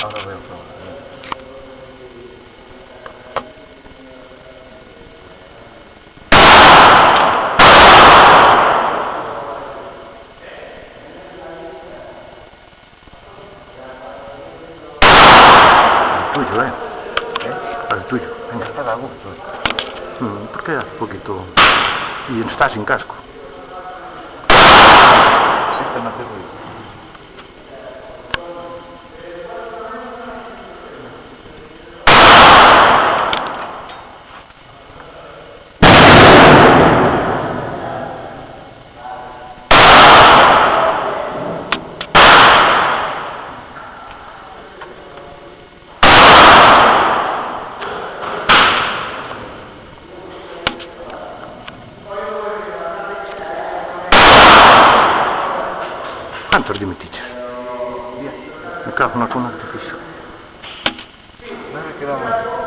Ahora veo todo. El tuyo, ¿eh? El tuyo, venga. Está da gusto. Porque hace poquito... Y está sin casco. Sí, está más de ruido. ¿Cuántos dimitiches? 10. Me cago en la cuna que te fijo. No me queda más.